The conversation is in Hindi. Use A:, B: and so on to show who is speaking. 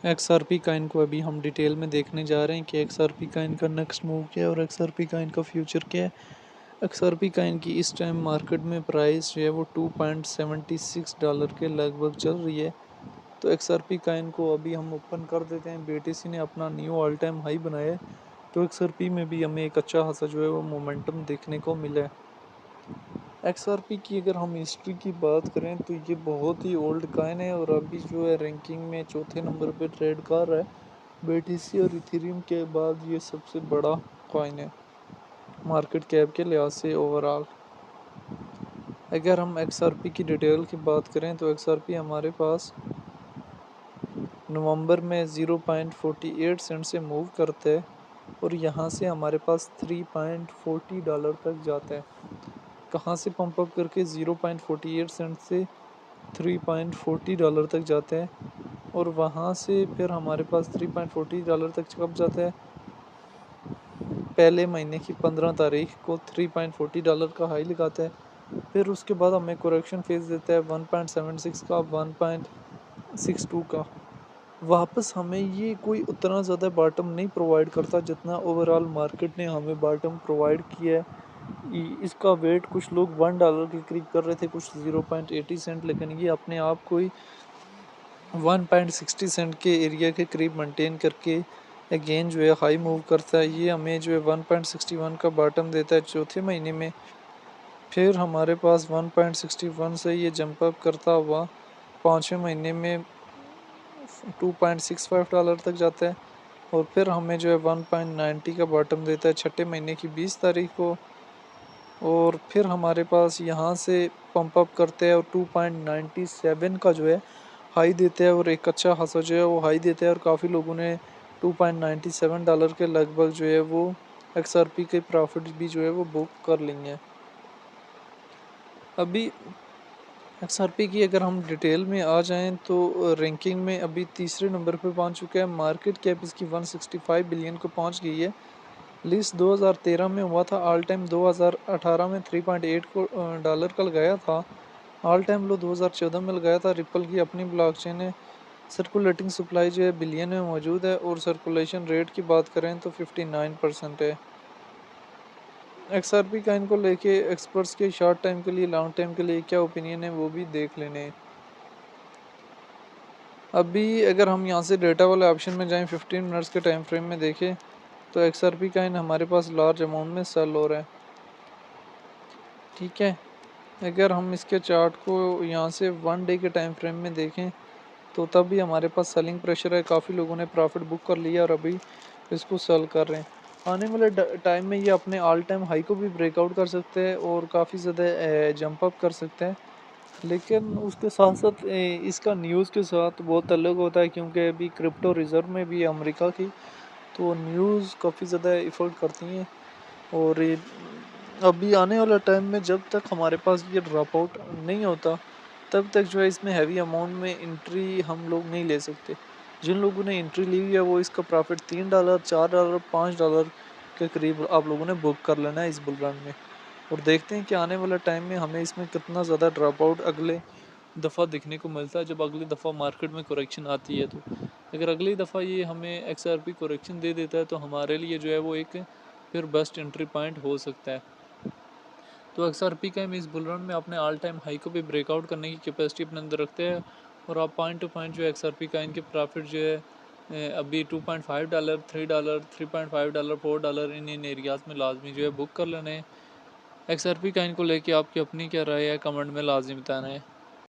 A: XRP काइन को अभी हम डिटेल में देखने जा रहे हैं कि XRP काइन का नेक्स्ट मूव क्या है और XRP काइन का फ्यूचर क्या है। XRP काइन की इस टाइम मार्केट में प्राइस जो है वो $2.76 के लगभग चल रही है। तो XRP काइन को अभी हम ओपन कर देते हैं। BTC ने अपना न्यू ऑल टाइम हाई बनाया है, तो XRP में भी हमें एक अच्छा खासा जो है वो मोमेंटम देखने को मिला है। XRP की अगर हम हिस्ट्री की बात करें तो ये बहुत ही ओल्ड कॉइन है और अभी जो है रैंकिंग में चौथे नंबर पे ट्रेड कर रहा है। BTC और इथेरियम के बाद ये सबसे बड़ा कॉइन है मार्केट कैप के लिहाज से ओवरऑल। अगर हम XRP की डिटेल की बात करें तो XRP हमारे पास नवंबर में 0.48 सेंट से मूव करता है और यहाँ से हमारे पास $3.40 तक जाता है। कहाँ से पंप अप करके 0.48 सेंट से $3.40 तक जाते हैं और वहाँ से फिर हमारे पास $3.40 तक कब जाता है। पहले महीने की 15 तारीख को $3.40 का हाई लगाता है, फिर उसके बाद हमें करेक्शन फेज देता है 1.76 का, 1.62 का। वापस हमें ये कोई उतना ज़्यादा बॉटम नहीं प्रोवाइड करता जितना ओवरऑल मार्केट ने हमें बॉटम प्रोवाइड किया है। इसका वेट कुछ लोग $1 के करीब कर रहे थे, कुछ 0.80 सेंट, लेकिन ये अपने आप को ही 1.60 सेंट के एरिया के करीब मेंटेन करके अगेन जो है हाई मूव करता है। ये हमें जो है 1.61 का बॉटम देता है चौथे महीने में। फिर हमारे पास 1.61 से ये जंप अप करता हुआ पाँचवें महीने में $2.65 तक जाता है और फिर हमें जो है 1.90 का बॉटम देता है छठे महीने की 20 तारीख को। और फिर हमारे पास यहाँ से पंप अप करते हैं और 2.97 का जो है हाई देते हैं और एक अच्छा खासा जो है वो हाई देते हैं और काफ़ी लोगों ने $2.97 के लगभग जो है वो XRP के प्रॉफिट भी जो है वो बुक कर लेंगे। अभी XRP की अगर हम डिटेल में आ जाएं तो रैंकिंग में अभी तीसरे नंबर पे पहुंच चुका है। मार्केट कैप इसकी 165 बिलियन को पहुंच गई है। लिस्ट 2013 में हुआ था ऑल टाइम, 2018 में 3.8 को डॉलर का लगाया था। ऑल टाइम लो 2014 में लगाया था। रिपल की अपनी ब्लॉकचेन है। सर्कुलेटिंग सप्लाई जो है बिलियन में मौजूद है और सर्कुलेशन रेट की बात करें तो 59% है। XRP का इनको लेके एक्सपर्ट्स के शॉर्ट टाइम के लिए लॉन्ग टाइम के लिए क्या ओपिनियन है वो भी देख लेने। अभी अगर हम यहाँ से डेटा वाले ऑप्शन में जाएं 15 मिनट्स के टाइम फ्रेम में देखें तो XRP का इन हमारे पास लार्ज अमाउंट में सेल हो रहा है। ठीक है, अगर हम इसके चार्ट को यहाँ से 1 डे के टाइम फ्रेम में देखें तो तब भी हमारे पास सेलिंग प्रेशर है। काफ़ी लोगों ने प्रॉफिट बुक कर लिया और अभी इसको सेल कर रहे हैं। आने वाले टाइम में ये अपने ऑल टाइम हाई को भी ब्रेकआउट कर सकते हैं और काफ़ी ज़्यादा जंप अप कर सकते हैं, लेकिन उसके साथ साथ इसका न्यूज़ के साथ बहुत ताल्लुक होता है क्योंकि अभी क्रिप्टो रिज़र्व में भी है अमेरिका की, तो न्यूज़ काफ़ी ज़्यादा इफ़ेक्ट करती हैं। और ये अभी आने वाला टाइम में जब तक हमारे पास ये ड्रॉप आउट नहीं होता तब तक जो है इसमें हैवी अमाउंट में एंट्री हम लोग नहीं ले सकते। जिन लोगों ने एंट्री ली हुई है वो इसका प्रॉफिट $3, $4, $5 के करीब आप लोगों ने बुक कर लेना है इस बुल रन में। और देखते हैं कि आने वाला टाइम में हमें इसमें कितना ज़्यादा ड्रॉप आउट अगले दफ़ा देखने को मिलता है जब अगली दफ़ा मार्केट में करेक्शन आती है। तो अगर अगली दफ़ा ये हमें XRP करेक्शन दे देता है तो हमारे लिए जो है वो एक फिर बेस्ट एंट्री पॉइंट हो सकता है। तो XRP का हम इस बुल रन में अपने ऑल टाइम हाई को भी ब्रेकआउट करने की कैपेसिटी अपने अंदर रखते हैं और आप पॉइंट टू पॉइंट जो XRP का इनके प्रॉफिट जो है अभी $2.5, $3, $3.5, $4 इन एरियाज़ में लाजमी जो है बुक कर लेने हैं। XRP का इनको लेके आपकी अपनी क्या राय है कमेंट में लाजमी बताना है।